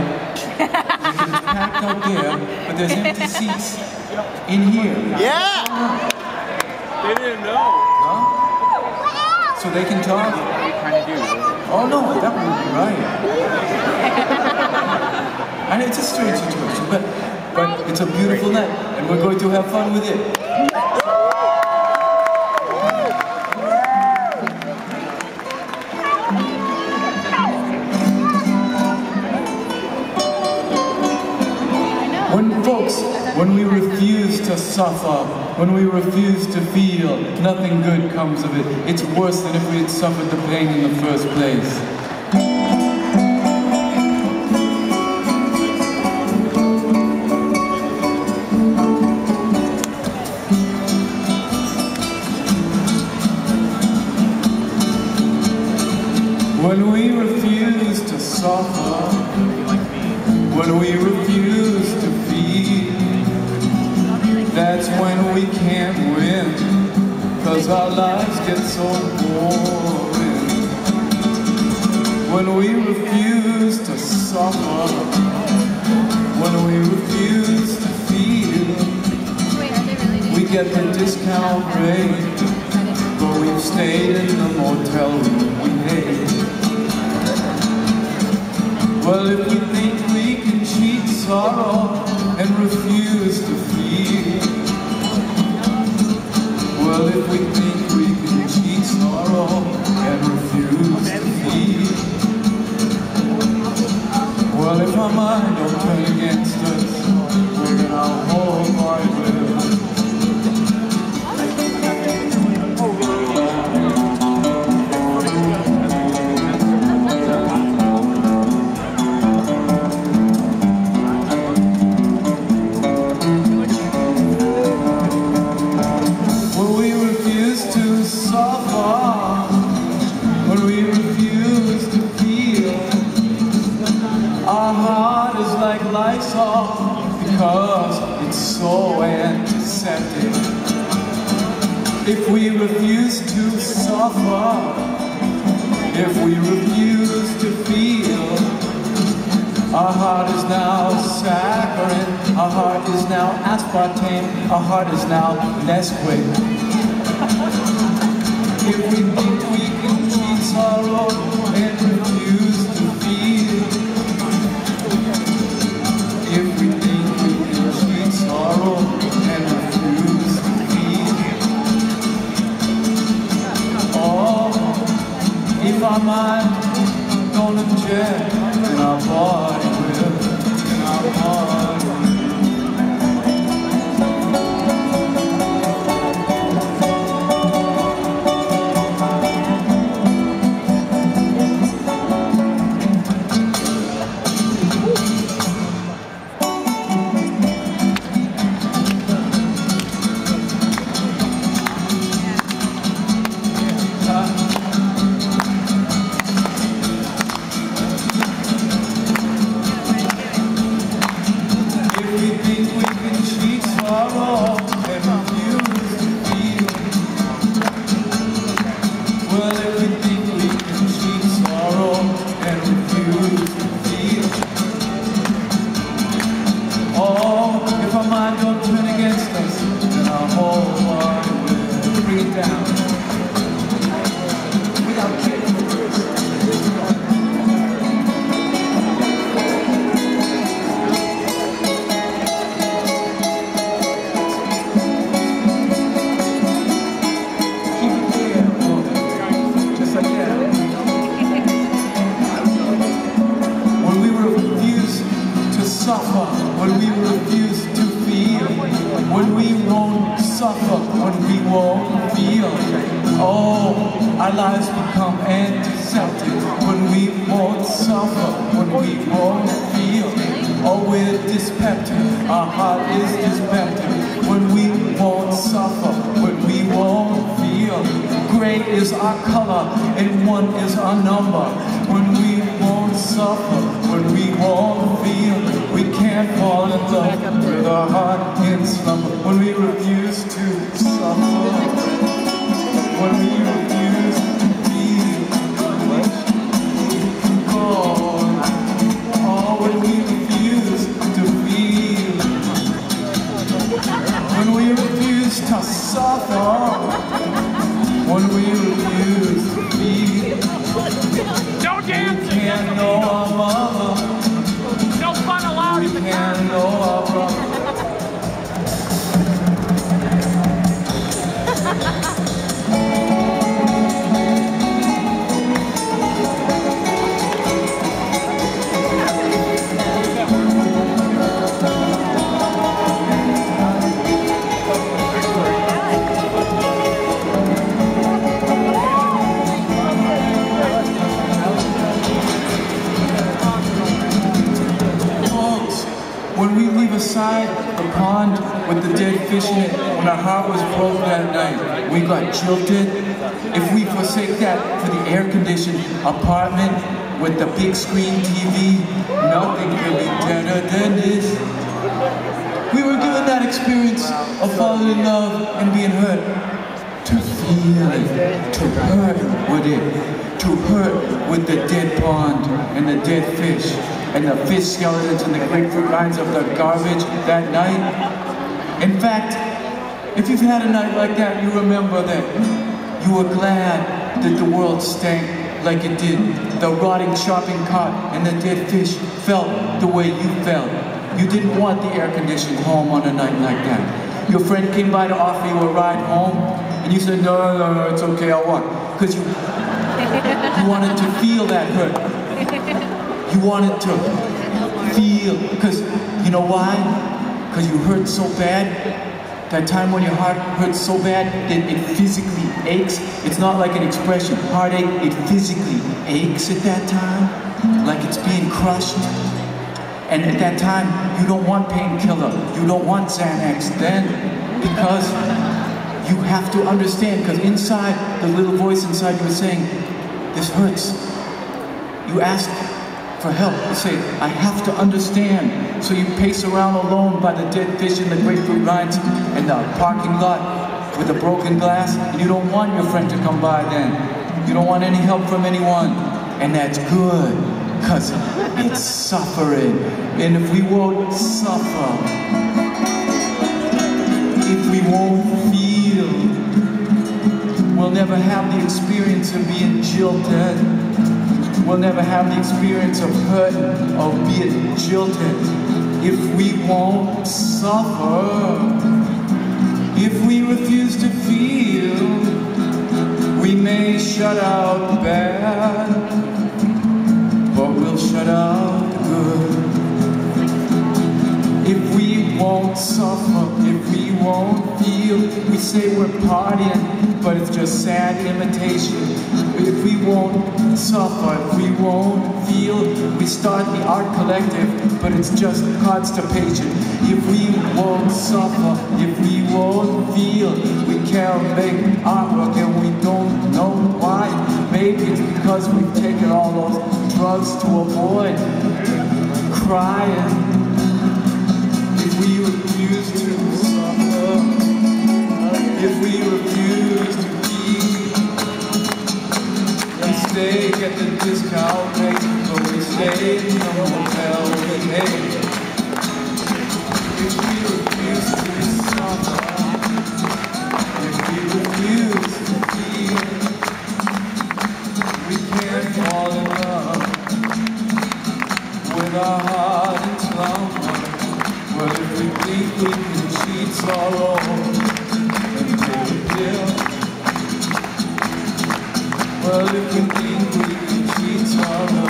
because it's packed out there, but there's empty seats in here. Yeah! They didn't know. Huh? So they can talk? What are you trying to do? Oh no, that wouldn't be right. And it's a strange situation, but it's a beautiful night, and we're going to have fun with it. When we refuse to suffer, when we refuse to feel, nothing good comes of it. It's worse than if we had suffered the pain in the first place. When we refuse to suffer, when we refuse to feel, that's when we can't win, 'cause our lives get so boring. When we refuse to suffer, when we refuse to feel, we get the discount rate, but we've stayed in the motel room we hate. Well, if we think we can cheat sorrow and refuse to feel, well, if we think we can cheat sorrow and refuse to feel, well, if our mind don't turn against us, we're in our whole wide world. Because it's so antiseptic. If we refuse to suffer, if we refuse to feel, our heart is now saccharin, our heart is now aspartame, our heart is now Nesquik. If we think we can cheat sorrow and refuse to feel, if we think we can cheat sorrow and refuse to feel, oh, if our mind don't object, then our body will, then our body will. When we refuse to feel, when we won't suffer, when we won't feel, oh, our lives become antiseptic. When we won't suffer, when we won't feel, oh, we're dyspeptic, our heart is dyspeptic. When we won't suffer, when we won't feel, gray is our color and one is our number. When we won't suffer, when we won't feel, we can't fall in love with our heart in slumber. When we refuse to suffer, when we refuse to feel, oh, when we beside the pond with the dead fish in it when our heart was broke that night. We got jilted. If we forsake that for the air-conditioned apartment with the big screen TV, nothing could be better than this. We were given that experience of falling in love and being hurt. To feel it, to hurt with it, to hurt with the dead pond and the dead fish and the fish skeletons and the grapefruit rinds of the garbage that night. In fact, if you've had a night like that, you remember that you were glad that the world stank like it did. The rotting shopping cart and the dead fish felt the way you felt. You didn't want the air-conditioned home on a night like that. Your friend came by to offer you a ride home, and you said, no, it's okay, I'll walk. Because you wanted to feel that hurt. You wanted to feel, because you know why? Because you hurt so bad. That time when your heart hurts so bad that it physically aches. It's not like an expression. Heartache, it physically aches at that time, like it's being crushed. And at that time, you don't want painkiller, you don't want Xanax then, because you have to understand, because inside, the little voice inside you is saying, this hurts. You ask for help, you say, I have to understand. So you pace around alone by the dead fish and the grapefruit rinds and the parking lot with the broken glass, and you don't want your friend to come by then. You don't want any help from anyone, and that's good. Because it's suffering. And if we won't suffer, if we won't feel, we'll never have the experience of being jilted. We'll never have the experience of hurt, of being jilted. If we won't suffer, if we refuse to feel, we may shut out bad, but we'll shut out good. If we won't suffer, if we won't feel, we say we're partying, but it's just sad imitation. If we won't suffer, if we won't feel, we start the art collective, but it's just constipation. If we won't suffer, if we won't feel, we can't make artwork and we don't know why. Maybe it's because we've taken all those drugs to avoid crying. If we refuse to suffer, if we refuse to feel, we stay at the discount rate, but we stay in the hotel we made. If we refuse to suffer, if we refuse to feel, we can't fall in love with our heart in slumber. Well, if we think we can cheat sorrow and take a pill. Well, if we think we can cheat sorrow